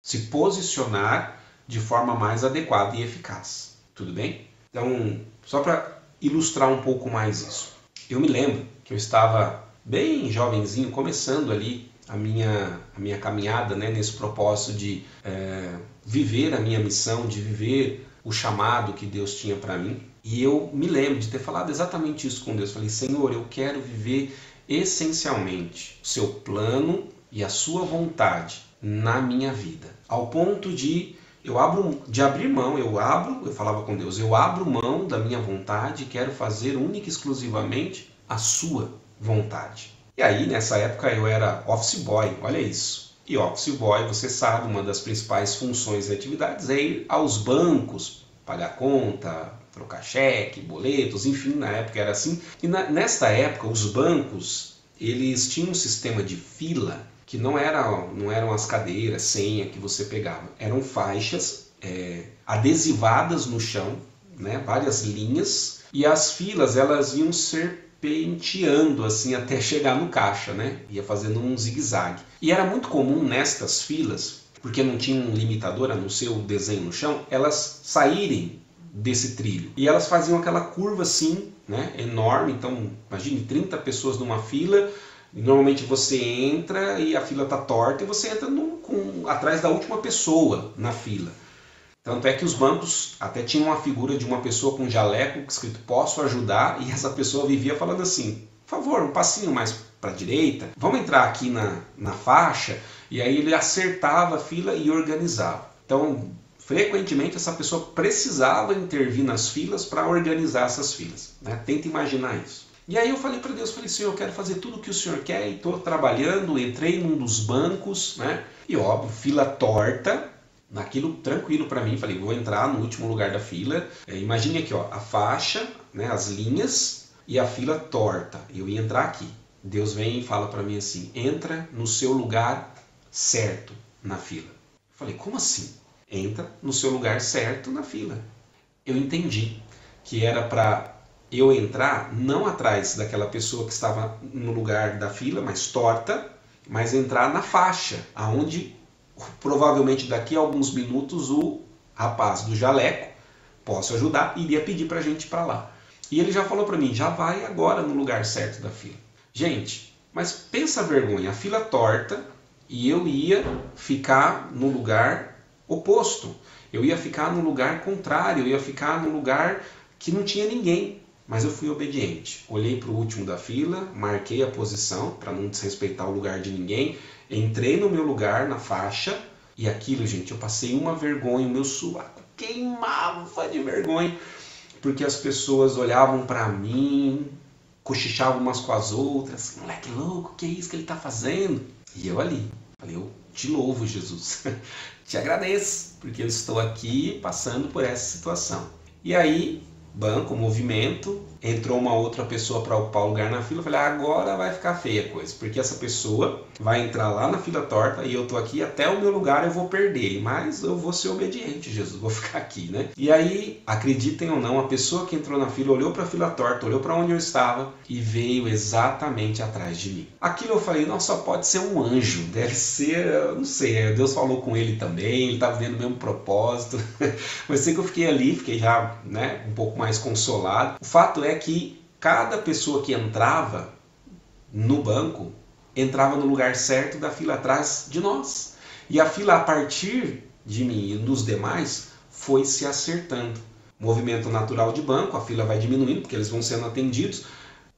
se posicionar de forma mais adequada e eficaz. Tudo bem? Então, só para ilustrar um pouco mais isso. Eu me lembro que eu estava bem jovenzinho, começando ali a minha caminhada, né, nesse propósito de viver a minha missão, de viver o chamado que Deus tinha para mim. E eu me lembro de ter falado exatamente isso com Deus. Falei, Senhor, eu quero viver essencialmente o seu plano e a sua vontade na minha vida. Ao ponto de abrir mão, eu falava com Deus, eu abro mão da minha vontade e quero fazer única e exclusivamente a sua vontade. E aí, nessa época, eu era office boy, olha isso. E office boy, você sabe, uma das principais funções e atividades é ir aos bancos, pagar conta, trocar cheque, boletos, enfim, na época era assim. E nesta época, os bancos, eles tinham um sistema de fila que não eram as cadeiras, senha que você pegava. Eram faixas adesivadas no chão, né, várias linhas, e as filas elas iam serpenteando assim até chegar no caixa, né? Ia fazendo um zigue-zague. E era muito comum nestas filas, porque não tinha um limitador, a não ser o desenho no chão, elas saírem desse trilho. E elas faziam aquela curva assim, né, enorme. Então, imagine 30 pessoas numa fila. Normalmente você entra e a fila está torta e você entra atrás da última pessoa na fila. Tanto é que os bancos até tinham uma figura de uma pessoa com jaleco escrito posso ajudar, e essa pessoa vivia falando assim, por favor, um passinho mais para a direita, vamos entrar aqui na faixa, e aí ele acertava a fila e organizava. Então, frequentemente essa pessoa precisava intervir nas filas para organizar essas filas, né? Tenta imaginar isso. E aí eu falei para Deus, Senhor, eu quero fazer tudo o que o Senhor quer, e estou trabalhando, entrei num dos bancos, né? E óbvio, fila torta, naquilo tranquilo para mim, falei, vou entrar no último lugar da fila. Imagine aqui, ó, a faixa, né, as linhas e a fila torta. Eu ia entrar aqui. Deus vem e fala para mim assim, entra no seu lugar certo na fila. Eu falei, como assim? Entra no seu lugar certo na fila. Eu entendi que era para eu entrar não atrás daquela pessoa que estava no lugar da fila, mais torta, mas entrar na faixa, aonde provavelmente daqui a alguns minutos o rapaz do jaleco, posso ajudar, iria pedir para a gente ir para lá. E ele já falou para mim, já vai agora no lugar certo da fila. Gente, mas pensa a vergonha, a fila torta e eu ia ficar no lugar oposto. Eu ia ficar no lugar contrário, eu ia ficar no lugar que não tinha ninguém. Mas eu fui obediente. Olhei para o último da fila, marquei a posição para não desrespeitar o lugar de ninguém, entrei no meu lugar, na faixa, e aquilo, gente, eu passei uma vergonha, o meu suaco queimava de vergonha, porque as pessoas olhavam para mim, cochichavam umas com as outras, moleque louco, que é isso que ele está fazendo? E eu ali, falei, eu te louvo, Jesus, te agradeço, porque eu estou aqui passando por essa situação. E aí, banco, movimento, entrou uma outra pessoa para ocupar o lugar na fila, eu falei, agora vai ficar feia a coisa, porque essa pessoa vai entrar lá na fila torta e eu tô aqui, até o meu lugar eu vou perder, mas eu vou ser obediente, Jesus, vou ficar aqui, né? E aí, acreditem ou não, a pessoa que entrou na fila olhou para a fila torta, olhou para onde eu estava e veio exatamente atrás de mim. Aquilo eu falei, não, só pode ser um anjo, deve ser, eu não sei, Deus falou com ele também, ele estava vendo o mesmo propósito, mas sei que eu fiquei ali, fiquei já, né, um pouco mais consolado. O fato é que cada pessoa que entrava no banco, entrava no lugar certo da fila atrás de nós. E a fila, a partir de mim e dos demais, foi se acertando. Movimento natural de banco, a fila vai diminuindo, porque eles vão sendo atendidos.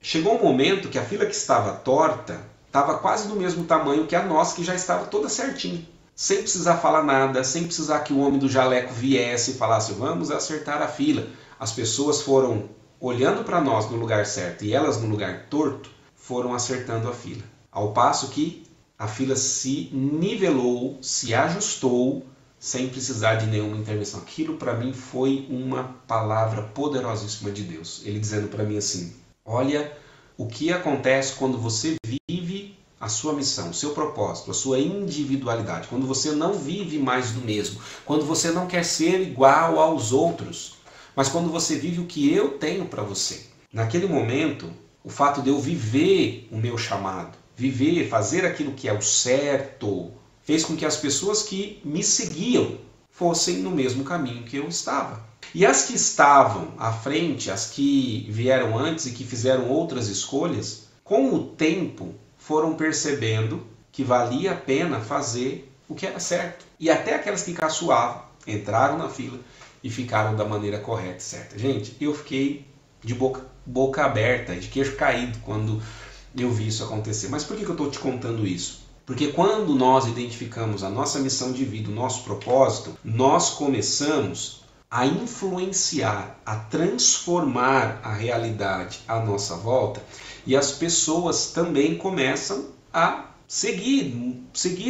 Chegou um momento que a fila que estava torta, estava quase do mesmo tamanho que a nossa, que já estava toda certinha. Sem precisar falar nada, sem precisar que o homem do jaleco viesse e falasse, vamos acertar a fila. As pessoas foram olhando para nós no lugar certo e elas no lugar torto, foram acertando a fila. Ao passo que a fila se nivelou, se ajustou, sem precisar de nenhuma intervenção. Aquilo para mim foi uma palavra poderosíssima de Deus. Ele dizendo para mim assim, olha o que acontece quando você vive a sua missão, o seu propósito, a sua individualidade, quando você não vive mais do mesmo, quando você não quer ser igual aos outros, mas quando você vive o que eu tenho para você. Naquele momento, o fato de eu viver o meu chamado, viver, fazer aquilo que é o certo, fez com que as pessoas que me seguiam fossem no mesmo caminho que eu estava. E as que estavam à frente, as que vieram antes e que fizeram outras escolhas, com o tempo foram percebendo que valia a pena fazer o que era certo. E até aquelas que caçoavam entraram na fila e ficaram da maneira correta e certa. Gente, eu fiquei de boca aberta, de queixo caído quando eu vi isso acontecer. Mas por que eu estou te contando isso? Porque quando nós identificamos a nossa missão de vida, o nosso propósito, nós começamos a influenciar, a transformar a realidade à nossa volta, e as pessoas também começam a seguir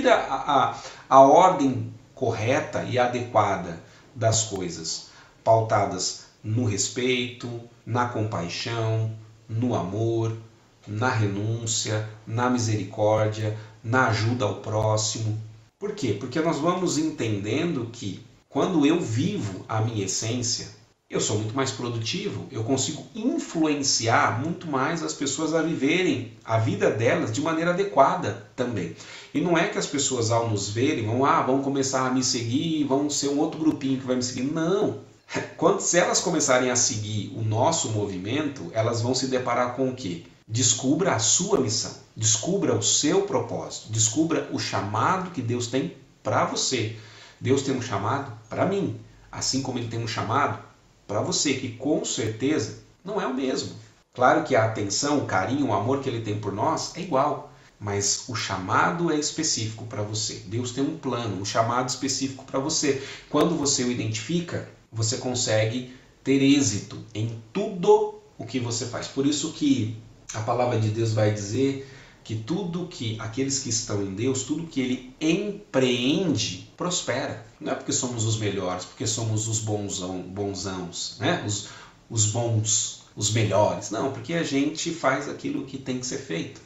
a ordem correta e adequada das coisas, pautadas no respeito, na compaixão, no amor, na renúncia, na misericórdia, na ajuda ao próximo. Por quê? Porque nós vamos entendendo que quando eu vivo a minha essência, eu sou muito mais produtivo, eu consigo influenciar muito mais as pessoas a viverem a vida delas de maneira adequada também. E não é que as pessoas ao nos verem vão começar a me seguir, vão ser um outro grupinho que vai me seguir. Não! Se elas começarem a seguir o nosso movimento, elas vão se deparar com o quê? Descubra a sua missão, descubra o seu propósito, descubra o chamado que Deus tem para você. Deus tem um chamado para mim, assim como Ele tem um chamado para você, que com certeza não é o mesmo. Claro que a atenção, o carinho, o amor que Ele tem por nós é igual, mas o chamado é específico para você. Deus tem um plano, um chamado específico para você. Quando você o identifica, você consegue ter êxito em tudo o que você faz. Por isso que a palavra de Deus vai dizer que tudo que aqueles que estão em Deus, tudo que Ele empreende, prospera. Não é porque somos os melhores, porque somos os bonzãos, né? Os bons, os melhores. Não, porque a gente faz aquilo que tem que ser feito.